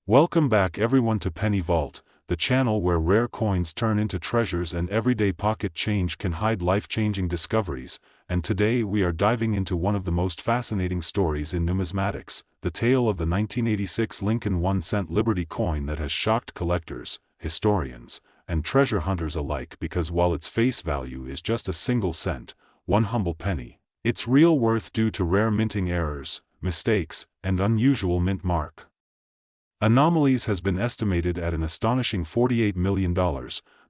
Welcome back everyone to Penny Vault, the channel where rare coins turn into treasures and everyday pocket change can hide life-changing discoveries, and today we are diving into one of the most fascinating stories in numismatics, the tale of the 1986 Lincoln 1-cent Liberty coin that has shocked collectors, historians, and treasure hunters alike because while its face value is just a single cent, one humble penny, its real worth due to rare minting errors, mistakes, and unusual mint mark anomalies has been estimated at an astonishing $48 million,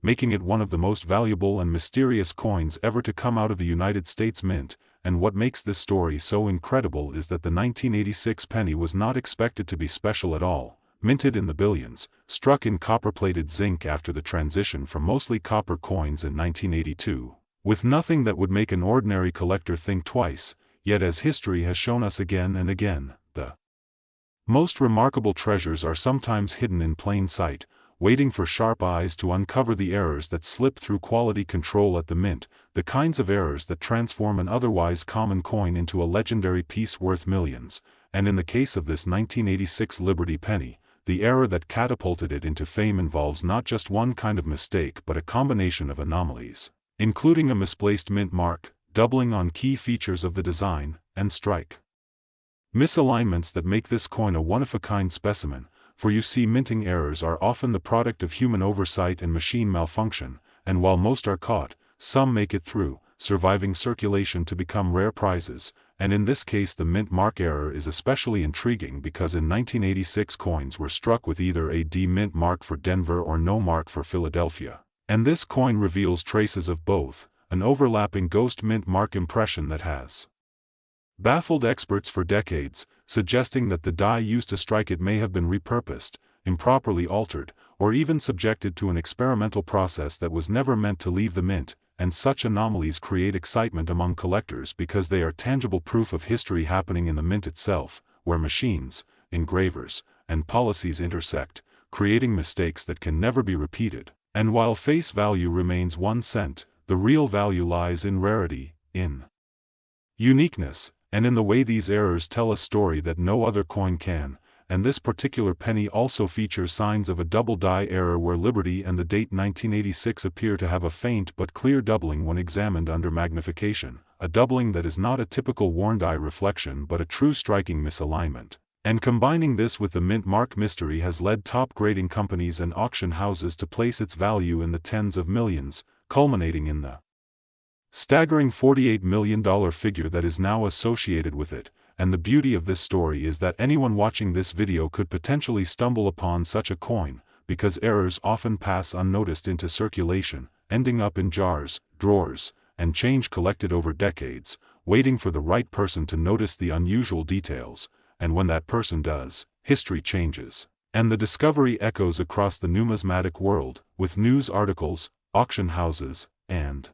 making it one of the most valuable and mysterious coins ever to come out of the United States Mint. And what makes this story so incredible is that the 1986 penny was not expected to be special at all, minted in the billions, struck in copper-plated zinc after the transition from mostly copper coins in 1982, with nothing that would make an ordinary collector think twice, yet as history has shown us again and again, the most remarkable treasures are sometimes hidden in plain sight, waiting for sharp eyes to uncover the errors that slip through quality control at the mint, the kinds of errors that transform an otherwise common coin into a legendary piece worth millions, and in the case of this 1986 Liberty penny, the error that catapulted it into fame involves not just one kind of mistake but a combination of anomalies, including a misplaced mint mark, doubling on key features of the design, and strike misalignments that make this coin a one-of-a-kind specimen, for you see minting errors are often the product of human oversight and machine malfunction, and while most are caught, some make it through, surviving circulation to become rare prizes, and in this case the mint mark error is especially intriguing because in 1986 coins were struck with either a D mint mark for Denver or no mark for Philadelphia, and this coin reveals traces of both, an overlapping ghost mint mark impression that has baffled experts for decades, suggesting that the die used to strike it may have been repurposed, improperly altered, or even subjected to an experimental process that was never meant to leave the mint, and such anomalies create excitement among collectors because they are tangible proof of history happening in the mint itself, where machines, engravers, and policies intersect, creating mistakes that can never be repeated. And while face value remains 1 cent, the real value lies in rarity, in uniqueness, and in the way these errors tell a story that no other coin can, and this particular penny also features signs of a double die error where Liberty and the date 1986 appear to have a faint but clear doubling when examined under magnification, a doubling that is not a typical worn die reflection but a true striking misalignment. And combining this with the mint mark mystery has led top grading companies and auction houses to place its value in the tens of millions, culminating in the staggering $48 million figure that is now associated with it. And the beauty of this story is that anyone watching this video could potentially stumble upon such a coin, because errors often pass unnoticed into circulation, ending up in jars, drawers, and change collected over decades, waiting for the right person to notice the unusual details, and when that person does, history changes. And the discovery echoes across the numismatic world, with news articles, auction houses, and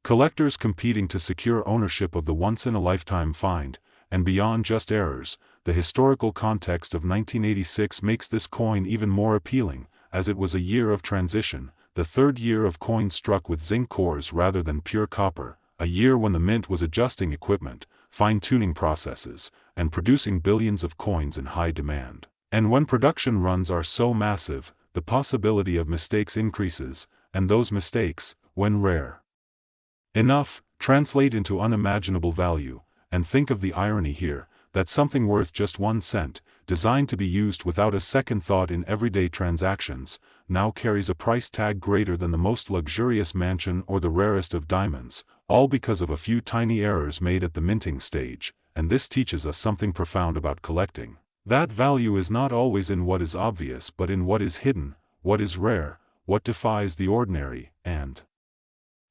collectors competing to secure ownership of the once-in-a-lifetime find. And beyond just errors, the historical context of 1986 makes this coin even more appealing, as it was a year of transition, the third year of coins struck with zinc cores rather than pure copper, a year when the mint was adjusting equipment, fine-tuning processes, and producing billions of coins in high demand. And when production runs are so massive, the possibility of mistakes increases, and those mistakes, when rare enough, translate into unimaginable value. And think of the irony here, that something worth just 1 cent, designed to be used without a second thought in everyday transactions, now carries a price tag greater than the most luxurious mansion or the rarest of diamonds, all because of a few tiny errors made at the minting stage. And this teaches us something profound about collecting. That value is not always in what is obvious but in what is hidden, what is rare, what defies the ordinary. And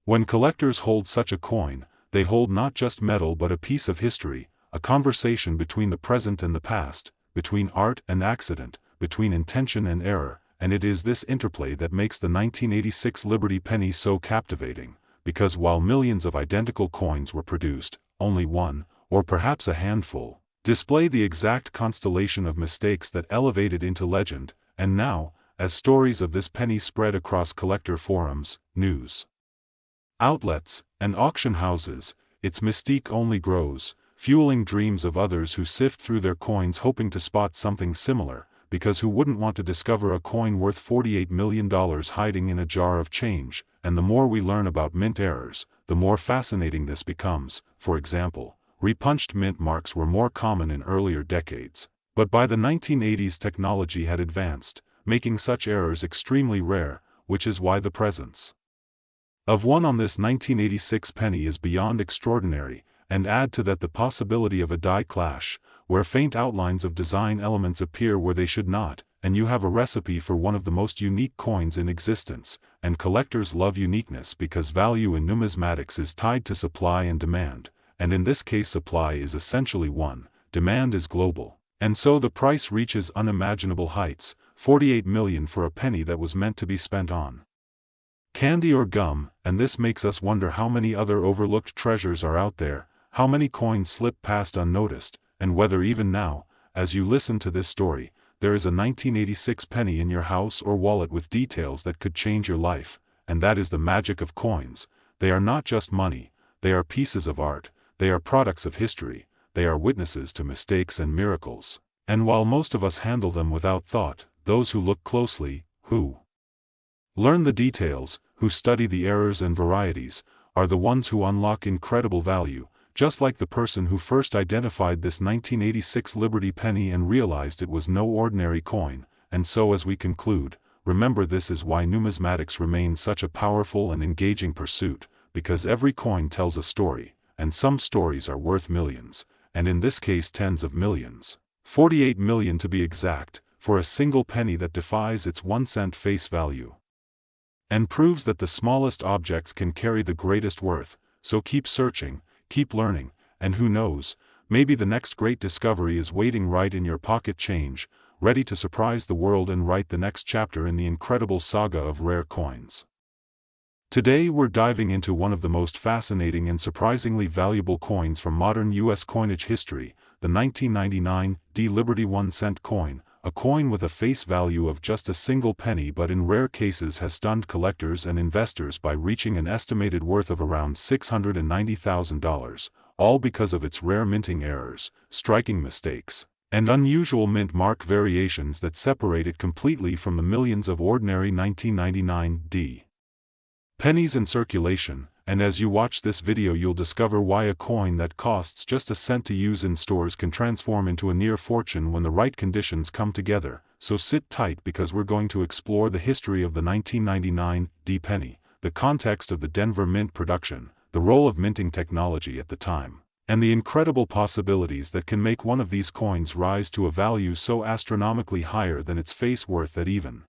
when collectors hold such a coin, they hold not just metal but a piece of history, a conversation between the present and the past, between art and accident, between intention and error, and it is this interplay that makes the 1986 Liberty penny so captivating, because while millions of identical coins were produced, only one, or perhaps a handful, display the exact constellation of mistakes that elevate it into legend. And now, as stories of this penny spread across collector forums, news outlets, and auction houses, its mystique only grows, fueling dreams of others who sift through their coins hoping to spot something similar, because who wouldn't want to discover a coin worth $48 million hiding in a jar of change? And the more we learn about mint errors, the more fascinating this becomes. For example, repunched mint marks were more common in earlier decades. But by the 1980s technology had advanced, making such errors extremely rare, which is why the presence of one on this 1986 penny is beyond extraordinary, and add to that the possibility of a die clash, where faint outlines of design elements appear where they should not, and you have a recipe for one of the most unique coins in existence. And collectors love uniqueness because value in numismatics is tied to supply and demand, and in this case supply is essentially one, demand is global, and so the price reaches unimaginable heights. 48 million for a penny that was meant to be spent on candy or gum, and this makes us wonder how many other overlooked treasures are out there, how many coins slip past unnoticed, and whether even now, as you listen to this story, there is a 1986 penny in your house or wallet with details that could change your life. And that is the magic of coins. They are not just money, they are pieces of art, they are products of history, they are witnesses to mistakes and miracles. And while most of us handle them without thought, those who look closely, who learn the details, who study the errors and varieties, are the ones who unlock incredible value, just like the person who first identified this 1986 Liberty penny and realized it was no ordinary coin. And so as we conclude, remember, this is why numismatics remains such a powerful and engaging pursuit, because every coin tells a story, and some stories are worth millions, and in this case tens of millions. 48 million to be exact, for a single penny that defies its 1-cent face value, and proves that the smallest objects can carry the greatest worth. So keep searching, keep learning, and who knows, maybe the next great discovery is waiting right in your pocket change, ready to surprise the world and write the next chapter in the incredible saga of rare coins. Today we're diving into one of the most fascinating and surprisingly valuable coins from modern U.S. coinage history, the 1999 Liberty 1-cent coin, a coin with a face value of just a single penny but in rare cases has stunned collectors and investors by reaching an estimated worth of around $690,000, all because of its rare minting errors, striking mistakes, and unusual mint mark variations that separate it completely from the millions of ordinary 1999 pennies in circulation. And as you watch this video you'll discover why a coin that costs just a cent to use in stores can transform into a near fortune when the right conditions come together. So sit tight because we're going to explore the history of the 1999 penny, the context of the Denver Mint production, the role of minting technology at the time, and the incredible possibilities that can make one of these coins rise to a value so astronomically higher than its face worth that even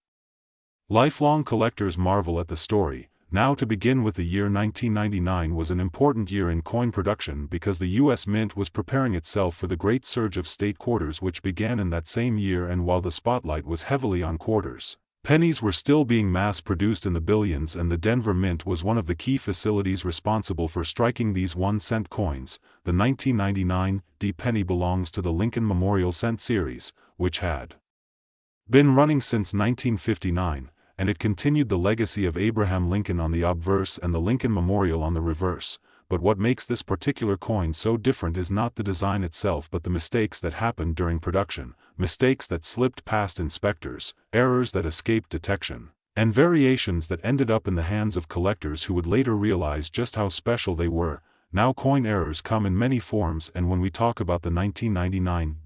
lifelong collectors marvel at the story. Now to begin with, the year 1999 was an important year in coin production because the U.S. Mint was preparing itself for the great surge of state quarters which began in that same year, and while the spotlight was heavily on quarters, pennies were still being mass-produced in the billions, and the Denver Mint was one of the key facilities responsible for striking these 1-cent coins. The 1999 penny belongs to the Lincoln Memorial Cent series, which had been running since 1959. And it continued the legacy of Abraham Lincoln on the obverse and the Lincoln Memorial on the reverse. But what makes this particular coin so different is not the design itself but the mistakes that happened during production, mistakes that slipped past inspectors, errors that escaped detection, and variations that ended up in the hands of collectors who would later realize just how special they were. Now coin errors come in many forms, and when we talk about the 1999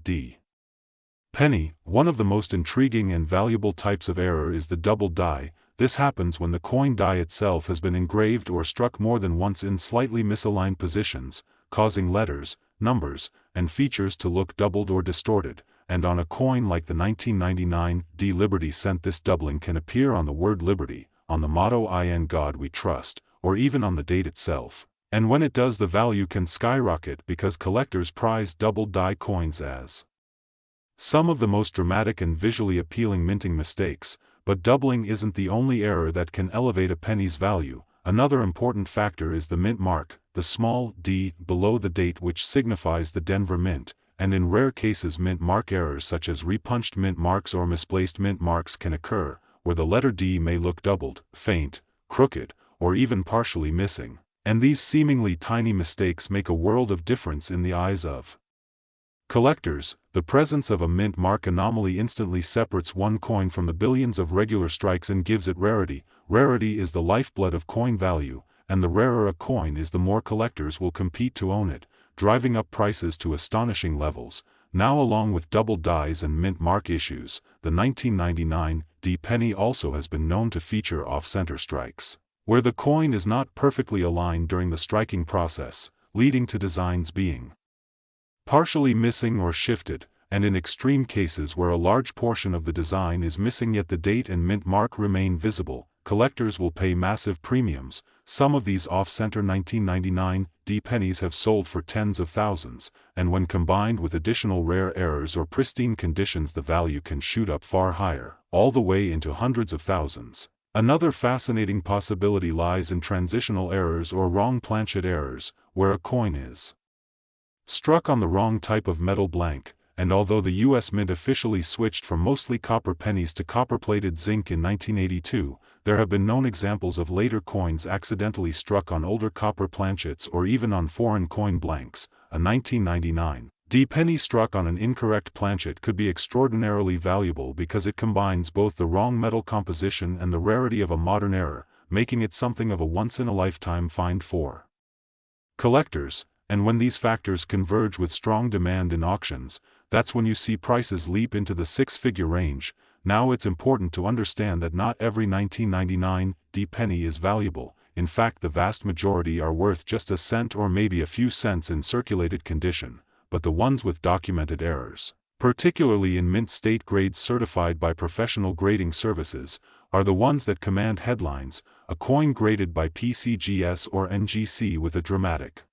penny, one of the most intriguing and valuable types of error is the double die. This happens when the coin die itself has been engraved or struck more than once in slightly misaligned positions, causing letters, numbers, and features to look doubled or distorted. And on a coin like the 1999 Liberty cent, this doubling can appear on the word Liberty, on the motto "In God We Trust," or even on the date itself. And when it does, the value can skyrocket because collectors prize double die coins as some of the most dramatic and visually appealing minting mistakes. But doubling isn't the only error that can elevate a penny's value. Another important factor is the mint mark, the small d below the date, which signifies the Denver Mint, and in rare cases mint mark errors such as repunched mint marks or misplaced mint marks can occur, where the letter D may look doubled, faint, crooked, or even partially missing. And these seemingly tiny mistakes make a world of difference in the eyes of Collectors, the presence of a mint mark anomaly instantly separates one coin from the billions of regular strikes and gives it rarity. Rarity is the lifeblood of coin value, and the rarer a coin is the more collectors will compete to own it, driving up prices to astonishing levels. Now, along with double dies and mint mark issues, the 1999 D penny also has been known to feature off-center strikes, where the coin is not perfectly aligned during the striking process, leading to designs being partially missing or shifted, and in extreme cases where a large portion of the design is missing yet the date and mint mark remain visible, collectors will pay massive premiums. Some of these off-center 1999 D pennies have sold for tens of thousands, and when combined with additional rare errors or pristine conditions, the value can shoot up far higher, all the way into hundreds of thousands. Another fascinating possibility lies in transitional errors or wrong planchet errors, where a coin is struck on the wrong type of metal blank, and although the U.S. Mint officially switched from mostly copper pennies to copper-plated zinc in 1982, there have been known examples of later coins accidentally struck on older copper planchets or even on foreign coin blanks. A 1999 D penny struck on an incorrect planchet could be extraordinarily valuable because it combines both the wrong metal composition and the rarity of a modern error, making it something of a once-in-a-lifetime find for collectors. And when these factors converge with strong demand in auctions, that's when you see prices leap into the six-figure range. Now, it's important to understand that not every 1999 D penny is valuable. In fact, the vast majority are worth just a cent or maybe a few cents in circulated condition, but the ones with documented errors, particularly in mint state grades certified by professional grading services, are the ones that command headlines. A coin graded by PCGS or NGC with a dramatic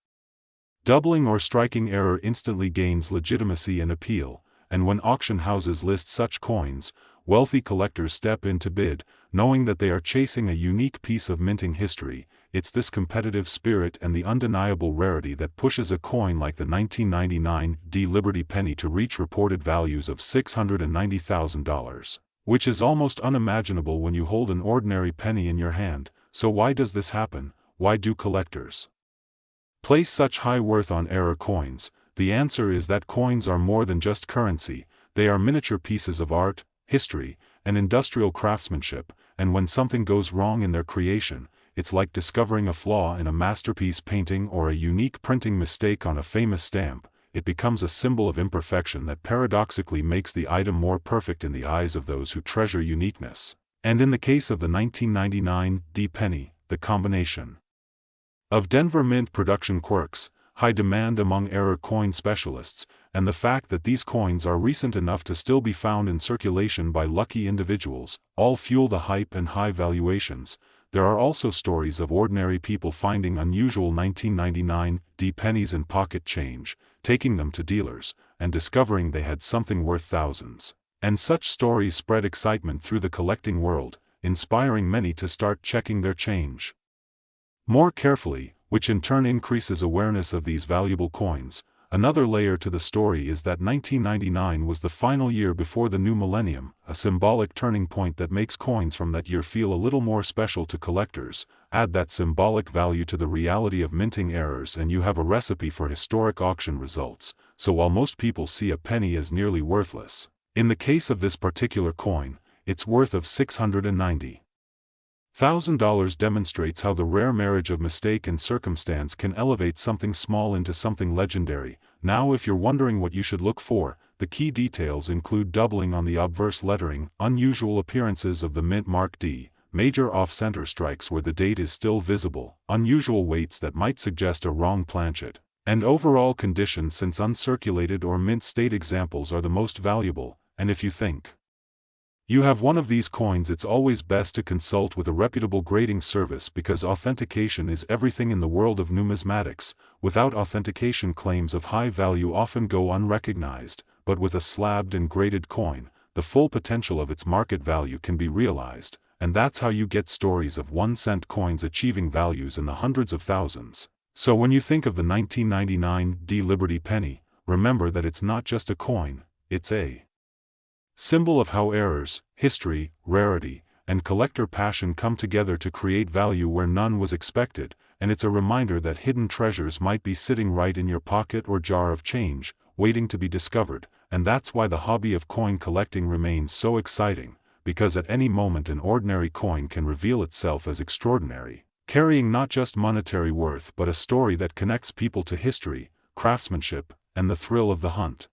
doubling or striking error instantly gains legitimacy and appeal, and when auction houses list such coins, wealthy collectors step in to bid, knowing that they are chasing a unique piece of minting history. It's this competitive spirit and the undeniable rarity that pushes a coin like the 1999 D Liberty penny to reach reported values of $690,000, which is almost unimaginable when you hold an ordinary penny in your hand. So why does this happen? Why do collectors place such high worth on error coins? The answer is that coins are more than just currency. They are miniature pieces of art, history, and industrial craftsmanship, and when something goes wrong in their creation, it's like discovering a flaw in a masterpiece painting or a unique printing mistake on a famous stamp. It becomes a symbol of imperfection that paradoxically makes the item more perfect in the eyes of those who treasure uniqueness. And in the case of the 1999 D penny, the combination of Denver Mint production quirks, high demand among error coin specialists, and the fact that these coins are recent enough to still be found in circulation by lucky individuals, all fuel the hype and high valuations. There are also stories of ordinary people finding unusual 1999 D pennies in pocket change, taking them to dealers, and discovering they had something worth thousands. And such stories spread excitement through the collecting world, inspiring many to start checking their change more carefully, which in turn increases awareness of these valuable coins. Another layer to the story is that 1999 was the final year before the new millennium, a symbolic turning point that makes coins from that year feel a little more special to collectors. Add that symbolic value to the reality of minting errors and you have a recipe for historic auction results. So while most people see a penny as nearly worthless, in the case of this particular coin, its worth of $690,000 demonstrates how the rare marriage of mistake and circumstance can elevate something small into something legendary. Now, if you're wondering what you should look for, the key details include doubling on the obverse lettering, unusual appearances of the mint mark D, major off-center strikes where the date is still visible, unusual weights that might suggest a wrong planchet, and overall condition, since uncirculated or mint state examples are the most valuable. And if you think you have one of these coins, it's always best to consult with a reputable grading service because authentication is everything in the world of numismatics. Without authentication, claims of high value often go unrecognized, but with a slabbed and graded coin, the full potential of its market value can be realized, and that's how you get stories of 1-cent coins achieving values in the hundreds of thousands. So when you think of the 1999 D Liberty penny, remember that it's not just a coin, it's a symbol of how errors, history, rarity, and collector passion come together to create value where none was expected, and it's a reminder that hidden treasures might be sitting right in your pocket or jar of change, waiting to be discovered, and that's why the hobby of coin collecting remains so exciting, because at any moment an ordinary coin can reveal itself as extraordinary, carrying not just monetary worth but a story that connects people to history, craftsmanship, and the thrill of the hunt.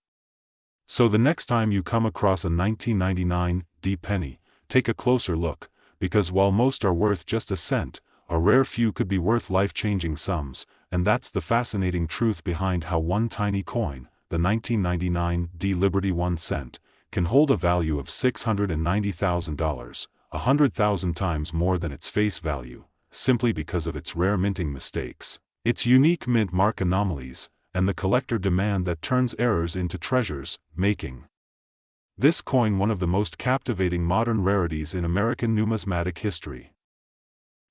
So the next time you come across a 1999 penny, take a closer look, because while most are worth just a cent, a rare few could be worth life-changing sums, and that's the fascinating truth behind how one tiny coin, the 1999 Liberty 1 cent, can hold a value of $690,000, 100,000 times more than its face value, simply because of its rare minting mistakes, its unique mint mark anomalies, and the collector demand that turns errors into treasures, making this coin one of the most captivating modern rarities in American numismatic history.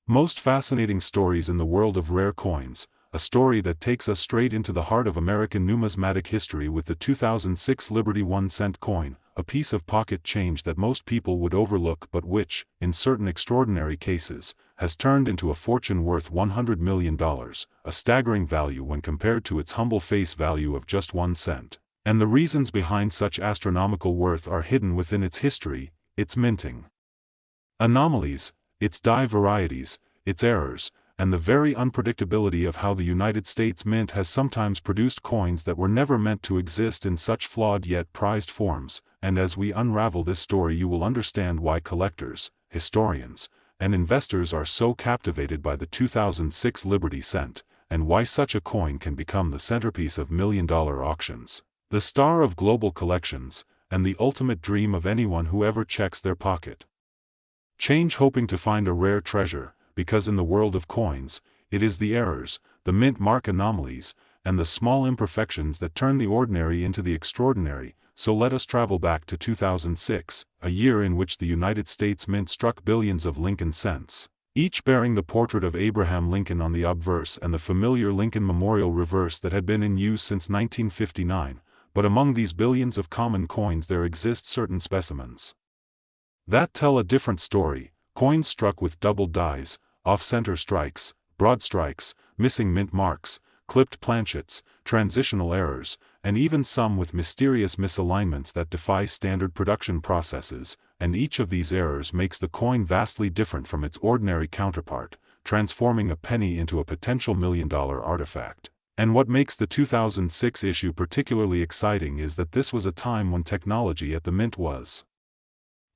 Most fascinating stories in the world of rare coins, a story that takes us straight into the heart of American numismatic history with the 2006 Liberty 1 cent coin, a piece of pocket change that most people would overlook but which, in certain extraordinary cases, has turned into a fortune worth $100 million, a staggering value when compared to its humble face value of just 1 cent. And the reasons behind such astronomical worth are hidden within its history, its minting anomalies, its die varieties, its errors, and the very unpredictability of how the United States Mint has sometimes produced coins that were never meant to exist in such flawed yet prized forms. And as we unravel this story, you will understand why collectors, historians, and investors are so captivated by the 2006 Liberty cent, and why such a coin can become the centerpiece of million-dollar auctions, the star of global collections, and the ultimate dream of anyone who ever checks their pocket change hoping to find a rare treasure, because in the world of coins, it is the errors, the mint mark anomalies, and the small imperfections that turn the ordinary into the extraordinary. So let us travel back to 2006, a year in which the United States Mint struck billions of Lincoln cents, each bearing the portrait of Abraham Lincoln on the obverse and the familiar Lincoln Memorial reverse that had been in use since 1959. But among these billions of common coins there exist certain specimens that tell a different story, coins struck with doubled dies, off-center strikes, broad strikes, missing mint marks, clipped planchets, transitional errors, and even some with mysterious misalignments that defy standard production processes, and each of these errors makes the coin vastly different from its ordinary counterpart, transforming a penny into a potential million-dollar artifact. And what makes the 2006 issue particularly exciting is that this was a time when technology at the mint was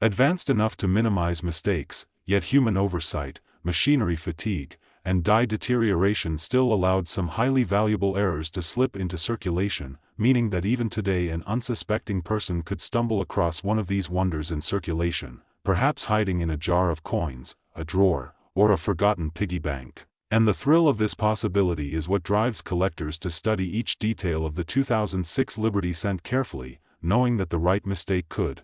advanced enough to minimize mistakes, yet human oversight, machinery fatigue, and die deterioration still allowed some highly valuable errors to slip into circulation, meaning that even today an unsuspecting person could stumble across one of these wonders in circulation, perhaps hiding in a jar of coins, a drawer, or a forgotten piggy bank. And the thrill of this possibility is what drives collectors to study each detail of the 2006 Liberty cent carefully, knowing that the right mistake could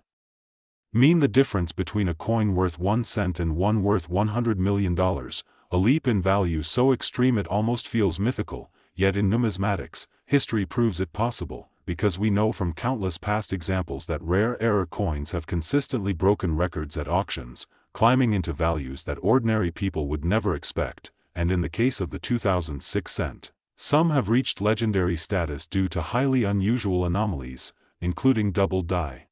mean the difference between a coin worth 1 cent and one worth $100 million, a leap in value so extreme it almost feels mythical. Yet in numismatics, history proves it possible, because we know from countless past examples that rare error coins have consistently broken records at auctions, climbing into values that ordinary people would never expect, and in the case of the 2006 cent, some have reached legendary status due to highly unusual anomalies, including double die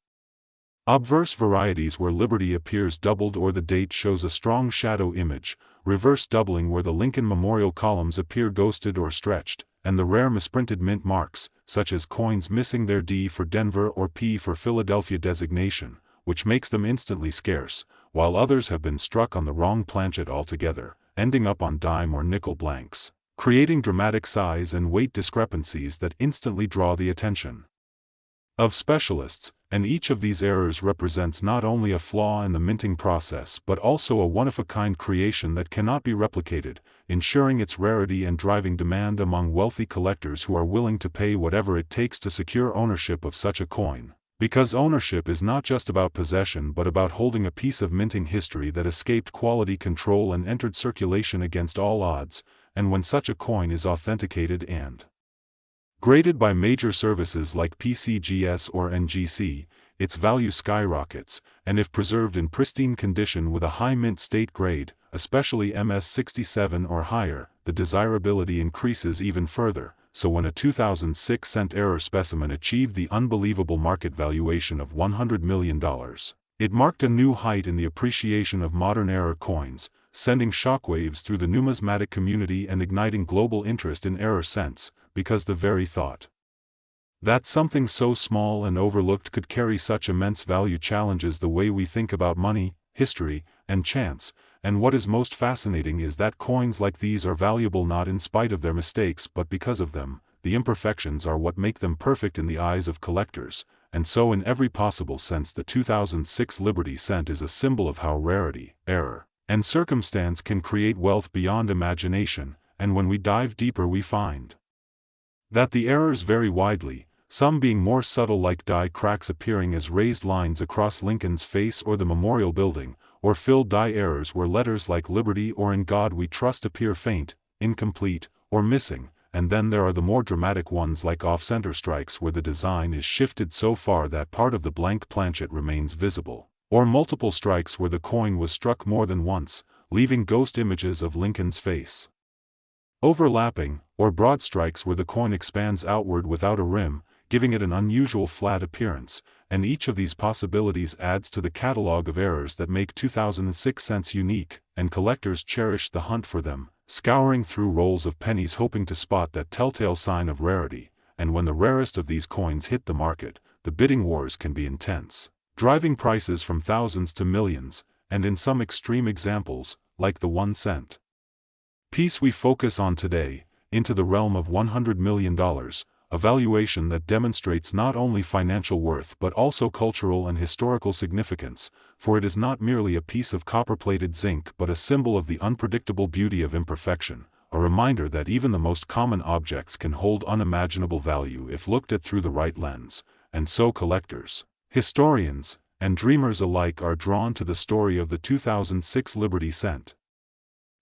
obverse varieties where Liberty appears doubled or the date shows a strong shadow image, reverse doubling where the Lincoln Memorial columns appear ghosted or stretched, and the rare misprinted mint marks, such as coins missing their D for Denver or P for Philadelphia designation, which makes them instantly scarce, while others have been struck on the wrong planchet altogether, ending up on dime or nickel blanks, creating dramatic size and weight discrepancies that instantly draw the attention of specialists. And each of these errors represents not only a flaw in the minting process but also a one-of-a-kind creation that cannot be replicated, ensuring its rarity and driving demand among wealthy collectors who are willing to pay whatever it takes to secure ownership of such a coin. Because ownership is not just about possession but about holding a piece of minting history that escaped quality control and entered circulation against all odds, and when such a coin is authenticated and graded by major services like PCGS or NGC, its value skyrockets, and if preserved in pristine condition with a high mint state grade, especially MS-67 or higher, the desirability increases even further, so when a 2006 cent error specimen achieved the unbelievable market valuation of $100 million, it marked a new height in the appreciation of modern error coins, sending shockwaves through the numismatic community and igniting global interest in error cents, because the very thought that something so small and overlooked could carry such immense value challenges the way we think about money, history, and chance. And what is most fascinating is that coins like these are valuable not in spite of their mistakes but because of them. The imperfections are what make them perfect in the eyes of collectors, and so in every possible sense the 2006 Liberty Cent is a symbol of how rarity, error, and circumstance can create wealth beyond imagination. And when we dive deeper we find that the errors vary widely, some being more subtle like die cracks appearing as raised lines across Lincoln's face or the Memorial Building, or filled die errors where letters like Liberty or In God We Trust appear faint, incomplete, or missing. And then there are the more dramatic ones like off-center strikes where the design is shifted so far that part of the blank planchet remains visible, or multiple strikes where the coin was struck more than once, leaving ghost images of Lincoln's face. Overlapping, or broad strikes where the coin expands outward without a rim, giving it an unusual flat appearance, and each of these possibilities adds to the catalog of errors that make 2006 cents unique, and collectors cherish the hunt for them, scouring through rolls of pennies hoping to spot that telltale sign of rarity. And when the rarest of these coins hit the market, the bidding wars can be intense, driving prices from thousands to millions, and in some extreme examples, like the 1 cent piece we focus on today, into the realm of $100 million, a valuation that demonstrates not only financial worth but also cultural and historical significance, for it is not merely a piece of copper-plated zinc but a symbol of the unpredictable beauty of imperfection, a reminder that even the most common objects can hold unimaginable value if looked at through the right lens. And so collectors, historians, and dreamers alike are drawn to the story of the 2006 Liberty Cent,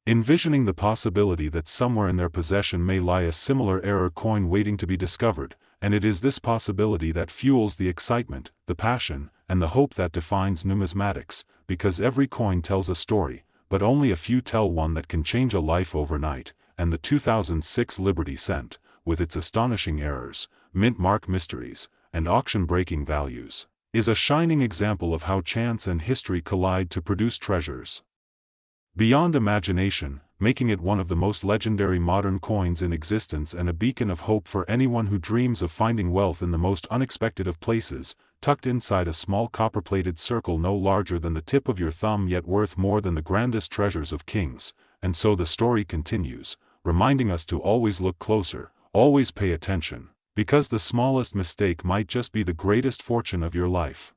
envisioning the possibility that somewhere in their possession may lie a similar error coin waiting to be discovered. And it is this possibility that fuels the excitement, the passion, and the hope that defines numismatics, because every coin tells a story, but only a few tell one that can change a life overnight. And the 2006 Liberty Cent, with its astonishing errors, mint mark mysteries, and auction-breaking values, is a shining example of how chance and history collide to produce treasures beyond imagination, making it one of the most legendary modern coins in existence and a beacon of hope for anyone who dreams of finding wealth in the most unexpected of places, tucked inside a small copper-plated circle no larger than the tip of your thumb yet worth more than the grandest treasures of kings. And so the story continues, reminding us to always look closer, always pay attention, because the smallest mistake might just be the greatest fortune of your life.